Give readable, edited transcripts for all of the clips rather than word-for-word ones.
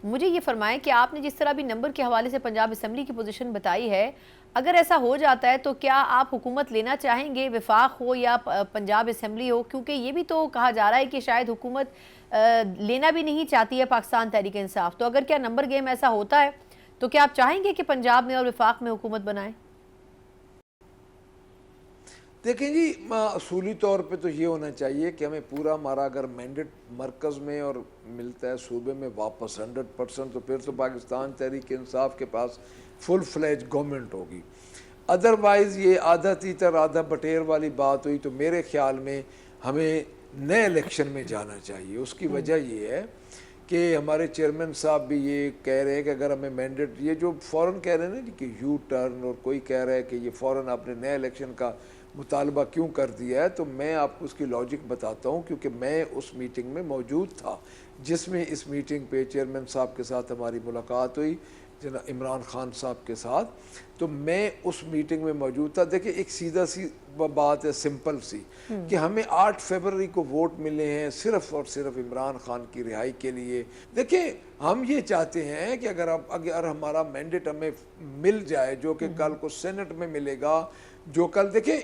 مجھے یہ فرمائیں کہ آپ نے جس طرح بھی نمبر کے حوالے سے پنجاب اسمبلی کی پوزیشن بتائی ہے، اگر ایسا ہو جاتا ہے تو کیا آپ حکومت لینا چاہیں گے، وفاق ہو یا پنجاب اسمبلی ہو؟ کیونکہ یہ بھی تو کہا جا رہا ہے کہ شاید حکومت لینا بھی نہیں چاہتی ہے پاکستان تحریک انصاف، تو اگر کیا نمبر گیم ایسا ہوتا ہے تو کیا آپ چاہیں گے کہ پنجاب میں اور وفاق میں حکومت بنائیں؟ دیکھیں جی، اصولی طور پہ تو یہ ہونا چاہیے کہ ہمیں پورا ہمارا اگر مینڈیٹ مرکز میں اور ملتا ہے صوبے میں واپس 100%، تو پھر تو پاکستان تحریک انصاف کے پاس فل فلیج گورنمنٹ ہوگی۔ ادروائز یہ آدھا تیتر آدھا بٹیر والی بات ہوئی تو میرے خیال میں ہمیں نئے الیکشن میں جانا چاہیے۔ اس کی وجہ یہ ہے کہ ہمارے چیئرمین صاحب بھی یہ کہہ رہے ہیں کہ اگر ہمیں مینڈیٹ، یہ جو فوراً کہہ رہے ہیں نا کہ یو ٹرن، اور کوئی کہہ رہا ہے کہ یہ فوراً آپ نے نئے الیکشن کا مطالبہ کیوں کر دیا ہے، تو میں آپ کو اس کی لاجک بتاتا ہوں، کیونکہ میں اس میٹنگ میں موجود تھا جس میں اس میٹنگ پہ چیئرمین صاحب کے ساتھ ہماری ملاقات ہوئی، جناب عمران خان صاحب کے ساتھ، تو میں اس میٹنگ میں موجود تھا۔ دیکھیں ایک سیدھا سی بات ہے، سمپل سی، کہ ہمیں 8 فروری کو ووٹ ملے ہیں صرف اور صرف عمران خان کی رہائی کے لیے۔ دیکھیں ہم یہ چاہتے ہیں کہ اگر ہمارا مینڈیٹ ہمیں مل جائے، جو کہ کل کو سینٹ میں ملے گا، جو کل دیکھیں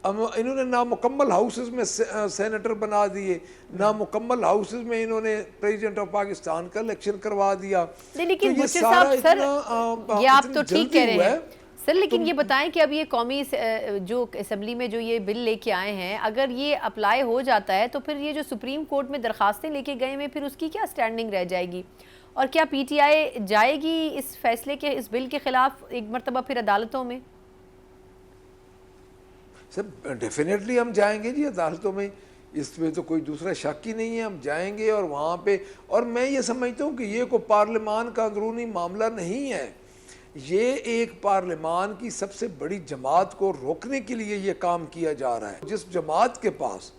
انہوں نے نامکمل ہاؤسز میں سینیٹر بنا دیے، نامکمل ہاؤسز میں انہوں نے پریزیڈنٹ آف پاکستان کا الیکشن کروا دیا۔ لیکن بچر صاحب سر یہ آپ تو ٹھیک کہہ رہے ہیں سر، لیکن یہ بتائیں کہ اب یہ قومی جو اسمبلی میں جو یہ بل لے کے آئے ہیں، اگر یہ اپلائی ہو جاتا ہے تو پھر یہ جو سپریم کورٹ میں درخواستیں لے کے گئے ہیں پھر اس کی کیا سٹینڈنگ رہ جائے گی؟ اور کیا پی ٹی آئی جائے گی اس فیصلے کے، اس بل کے خلاف ایک مرتبہ پھر عدالتوں میں؟ سر ڈیفینیٹلی ہم جائیں گے جی عدالتوں میں، اس میں تو کوئی دوسرا شک ہی نہیں ہے، ہم جائیں گے اور وہاں پہ، اور میں یہ سمجھتا ہوں کہ یہ کوئی پارلیمان کا اندرونی معاملہ نہیں ہے، یہ ایک پارلیمان کی سب سے بڑی جماعت کو روکنے کے لیے یہ کام کیا جا رہا ہے۔ جس جماعت کے پاس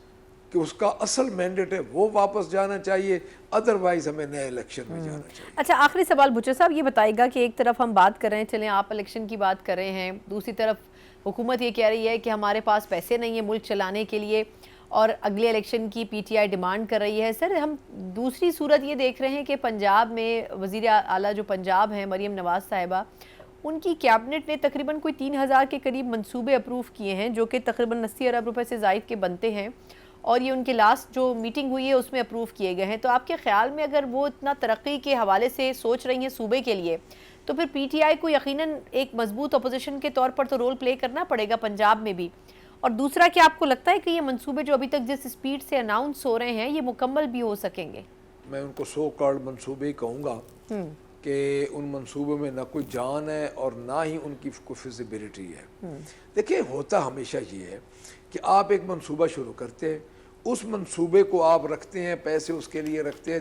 کہ اس کا اصل مینڈیٹ ہے وہ واپس جانا چاہیے، ادروائز ہمیں نئے الیکشن میں جانا چاہیے۔ اچھا آخری سوال بچر صاحب یہ بتائے گا کہ ایک طرف ہم بات کر رہے ہیں، چلیں آپ الیکشن کی بات کر رہے ہیں، دوسری طرف حکومت یہ کہہ رہی ہے کہ ہمارے پاس پیسے نہیں ہیں ملک چلانے کے لیے، اور اگلے الیکشن کی پی ٹی آئی ڈیمانڈ کر رہی ہے۔ سر ہم دوسری صورت یہ دیکھ رہے ہیں کہ پنجاب میں وزیر اعلیٰ جو پنجاب ہیں مریم نواز صاحبہ، ان کی کیبنٹ نے تقریباً کوئی 3000 کے قریب منصوبے اپروو کیے ہیں، جو کہ تقریباً 80 ارب روپے سے زائد کے بنتے ہیں، اور یہ ان کے لاسٹ جو میٹنگ ہوئی ہے اس میں اپروو کیے گئے ہیں۔ تو آپ کے خیال میں اگر وہ اتنا ترقی کے حوالے سے سوچ رہی ہیں صوبے کے لیے، تو پھر پی ٹی آئی کو یقیناً ایک مضبوط اپوزیشن کے طور پر تو رول پلے کرنا پڑے گا پنجاب میں بھی۔ اور دوسرا کیا آپ کو لگتا ہے کہ یہ منصوبے جو ابھی تک جس سپیڈ سے اناؤنس ہو رہے ہیں یہ مکمل بھی ہو سکیں گے؟ میں ان کو سو کارڈ منصوبے ہی کہوں گا کہ ان منصوبوں میں نہ کوئی جان ہے اور نہ ہی ان کی کوئی فیزیبلٹی ہے۔ دیکھیں ہوتا ہمیشہ یہ ہے کہ آپ ایک منصوبہ شروع کرتے ہیں، اس منصوبے کو آپ رکھتے ہیں، پیسے اس کے لیے رکھتے ہیں،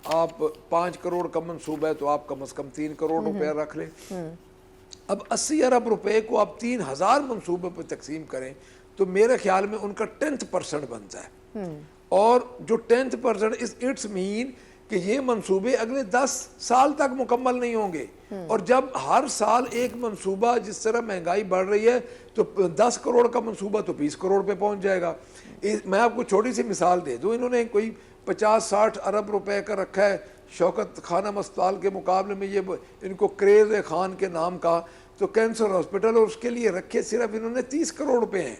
آپ 5 کروڑ کا منصوبہ ہے تو آپ کم از کم 3 کروڑ روپے رکھ لیں۔ اب 80 ارب روپے کو آپ 3000 منصوبے پہ تقسیم کریں تو میرے خیال میں ان کا 10% بنتا ہے، اور جو 10% اٹس مین کہ یہ منصوبے اگلے 10 سال تک مکمل نہیں ہوں گے، اور جب ہر سال ایک منصوبہ، جس طرح مہنگائی بڑھ رہی ہے تو 10 کروڑ کا منصوبہ تو 20 کروڑ پہ پہنچ جائے گا۔ میں آپ کو چھوٹی سی مثال دے دوں، انہوں نے کوئی 50-60 ارب روپے کا رکھا ہے شوکت خانم اسپتال کے مقابلے میں، یہ ان کو کریز ہے خان کے نام کا، تو کینسر ہاسپٹل، اور اس کے لیے رکھے صرف انہوں نے 30 کروڑ روپے ہیں۔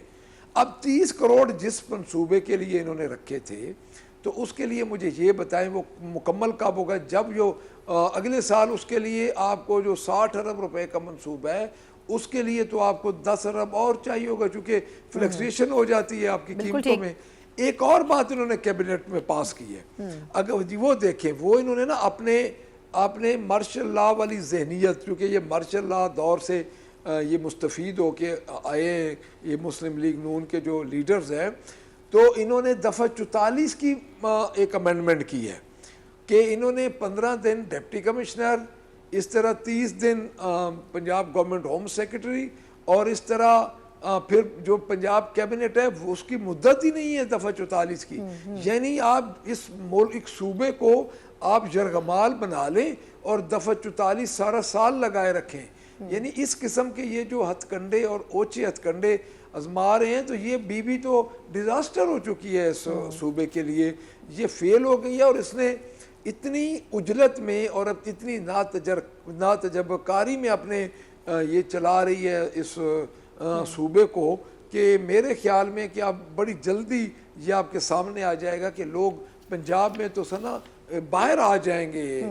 اب 30 کروڑ جس منصوبے کے لیے انہوں نے رکھے تھے، تو اس کے لیے مجھے یہ بتائیں وہ مکمل کب ہوگا؟ جب جو اگلے سال اس کے لیے آپ کو جو 60 ارب روپے کا منصوبہ ہے اس کے لیے تو آپ کو 10 ارب اور چاہیے ہوگا، چونکہ فلیکچویشن ہو جاتی ہے آپ کی قیمتوں میں۔ ایک اور بات انہوں نے کیبنٹ میں پاس کی ہے، اگر وہ دیکھیں، وہ انہوں نے نا اپنے مارشل لا والی ذہنیت، کیونکہ یہ مارشل لا دور سے یہ مستفید ہو کے آئے، یہ مسلم لیگ نون کے جو لیڈرز ہیں، تو انہوں نے دفعہ 44 کی ایک امینڈمنٹ کی ہے کہ انہوں نے 15 دن ڈپٹی کمشنر، اس طرح 30 دن پنجاب گورنمنٹ ہوم سیکرٹری، اور اس طرح پھر جو پنجاب کیبنٹ ہے اس کی مدت ہی نہیں ہے دفعہ 44 کی، یعنی آپ اس ایک صوبے کو آپ یرغمال بنا لیں اور دفعہ 44 سارا سال لگائے رکھیں۔ یعنی اس قسم کے یہ جو ہتھ کنڈے اور اوچے ہتھ کنڈے آزما رہے ہیں، تو یہ بھی تو ڈیزاسٹر ہو چکی ہے اس صوبے کے لیے، یہ فیل ہو گئی ہے، اور اس نے اتنی اجلت میں اور اب اتنی ناتجربکاری میں اپنے یہ چلا رہی ہے اس صوبے کو کہ میرے خیال میں کہ اب بڑی جلدی یہ آپ کے سامنے آ جائے گا کہ لوگ پنجاب میں تو سنا باہر آ جائیں گے،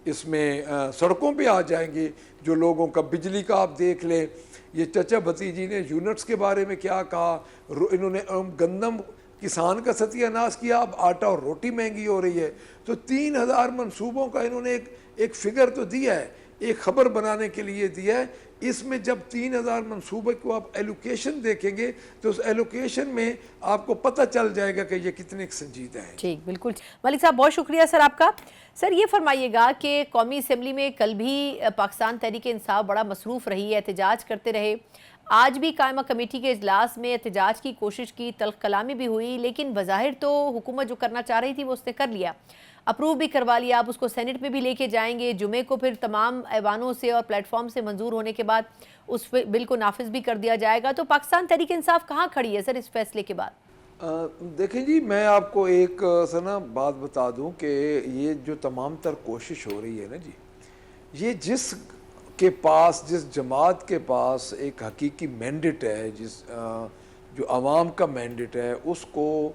اس میں سڑکوں پہ آ جائیں گے. جو لوگوں کا بجلی کا آپ دیکھ لیں، یہ چچا بھتیجی نے یونٹس کے بارے میں کیا کہا، انہوں نے گندم کسان کا ستیہ ناش کیا، اب آٹا اور روٹی مہنگی ہو رہی ہے. تو 3000 منصوبوں کا انہوں نے ایک فگر تو دیا ہے، ایک خبر بنانے کے لیے دیا ہے. اس میں جب 3000 منصوبے کو آپ ایلوکیشن دیکھیں گے تو اس ایلوکیشن میں آپ کو پتہ چل جائے گا کہ یہ کتنے سنجیدہ ہیں. ٹھیک، بالکل. ملک صاحب بہت شکریہ سر آپ کا. سر یہ فرمائیے گا کہ قومی اسمبلی میں کل بھی پاکستان تحریک انصاف بڑا مصروف رہی ہے، احتجاج کرتے رہے. آج بھی قائمہ کمیٹی کے اجلاس میں احتجاج کی کوشش کی، تلخ کلامی بھی ہوئی، لیکن بظاہر تو حکومت جو کرنا چاہ رہی تھی وہ اس نے کر لیا، اپروو بھی کروا لیا. آپ اس کو سینٹ میں بھی لے کے جائیں گے، جمعے کو پھر تمام ایوانوں سے اور پلیٹ فارم سے منظور ہونے کے بعد اس بل کو نافذ بھی کر دیا جائے گا. تو پاکستان تحریک انصاف کہاں کھڑی ہے سر اس فیصلے کے بعد؟ دیکھیں جی، میں آپ کو ایک سنا بات بتا دوں کہ یہ جو تمام تر کوشش ہو رہی ہے نا جی، یہ جس جماعت کے پاس ایک حقیقی مینڈیٹ ہے، جو عوام کا مینڈیٹ ہے، اس کو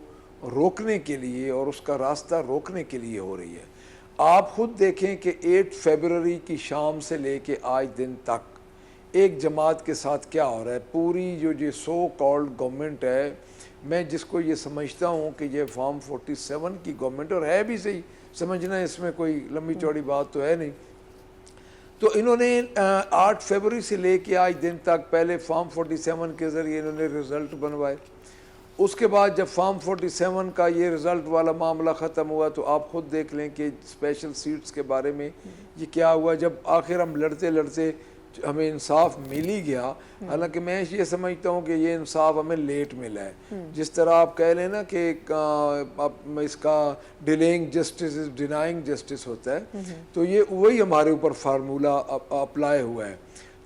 روکنے کے لیے اور اس کا راستہ روکنے کے لیے ہو رہی ہے. آپ خود دیکھیں کہ 8 فیبروری کی شام سے لے کے آج دن تک ایک جماعت کے ساتھ کیا ہو رہا ہے. پوری جو سو کالڈ گورنمنٹ ہے، میں جس کو یہ سمجھتا ہوں کہ یہ فارم 47 کی گورنمنٹ، اور ہے بھی صحیح، سمجھنا اس میں کوئی لمبی چوڑی بات تو ہے نہیں. تو انہوں نے 8 فیبروری سے لے کے آج دن تک پہلے فارم 47 کے ذریعے انہوں نے رزلٹ بنوائے. اس کے بعد جب فارم 47 کا یہ رزلٹ والا معاملہ ختم ہوا تو آپ خود دیکھ لیں کہ اسپیشل سیٹس کے بارے میں یہ کیا ہوا. جب آخر ہم لڑتے لڑتے ہمیں انصاف مل ہی گیا، حالانکہ میں یہ سمجھتا ہوں کہ یہ انصاف ہمیں لیٹ ملا ہے. جس طرح آپ کہہ لیں نا کہ اس کا dealing justice is denying justice ہوتا ہے، تو یہ وہی ہمارے اوپر فارمولہ اپلائی ہوا ہے.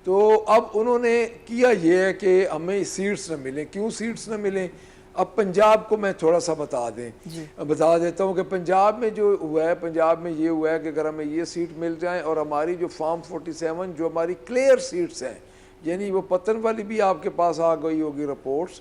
تو اب انہوں نے کیا یہ ہے کہ ہمیں سیٹس نہ ملیں. کیوں سیٹس نہ ملیں؟ اب پنجاب کو میں تھوڑا سا بتا دیتا ہوں کہ پنجاب میں جو ہوا ہے، پنجاب میں یہ ہوا ہے کہ اگر ہمیں یہ سیٹ مل جائیں اور ہماری جو فارم 47 جو ہماری کلیئر سیٹس ہیں، یعنی وہ پتن والی بھی آپ کے پاس آ گئی ہوگی رپورٹس،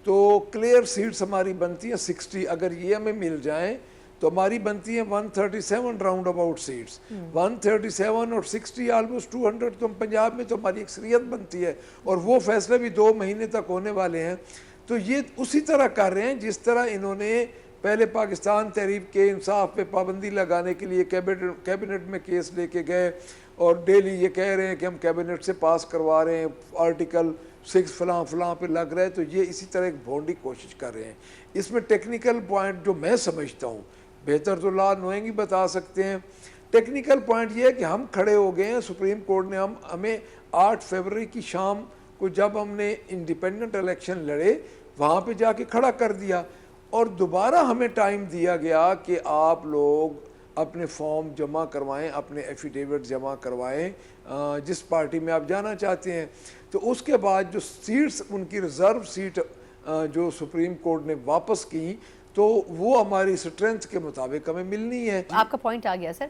تو کلیئر سیٹس ہماری بنتی ہیں 60. اگر یہ ہمیں مل جائیں تو ہماری بنتی ہیں 137 راؤنڈ اباؤٹ سیٹس. 137 اور 60 آلموسٹ 200. تو پنجاب میں تو ہماری اکثریت بنتی ہے، اور وہ فیصلے بھی 2 مہینے تک ہونے والے ہیں. تو یہ اسی طرح کر رہے ہیں جس طرح انہوں نے پہلے پاکستان تحریک کے انصاف پہ پابندی لگانے کے لیے کیبنٹ میں کیس لے کے گئے، اور ڈیلی یہ کہہ رہے ہیں کہ ہم کیبنٹ سے پاس کروا رہے ہیں، آرٹیکل 6 فلاں فلاں پہ لگ رہا ہے. تو یہ اسی طرح ایک بھونڈی کوشش کر رہے ہیں. اس میں ٹیکنیکل پوائنٹ جو میں سمجھتا ہوں، بہتر تو لا نوئنگی بتا سکتے ہیں، ٹیکنیکل پوائنٹ یہ ہے کہ ہم کھڑے ہو گئے ہیں سپریم کورٹ نے ہمیں 8 فیبروری کی شام کو جب ہم نے انڈیپینڈنٹ الیکشن لڑے وہاں پہ جا کے کھڑا کر دیا، اور دوبارہ ہمیں ٹائم دیا گیا کہ آپ لوگ اپنے فارم جمع کروائیں، اپنے ایفیڈیوٹ جمع کروائیں جس پارٹی میں آپ جانا چاہتے ہیں. تو اس کے بعد جو سیٹس ان کی ریزرو سیٹ جو سپریم کورٹ نے واپس کی، تو وہ ہماری سٹرینتھ کے مطابق ہمیں ملنی ہے. آپ کا پوائنٹ آ گیا سر.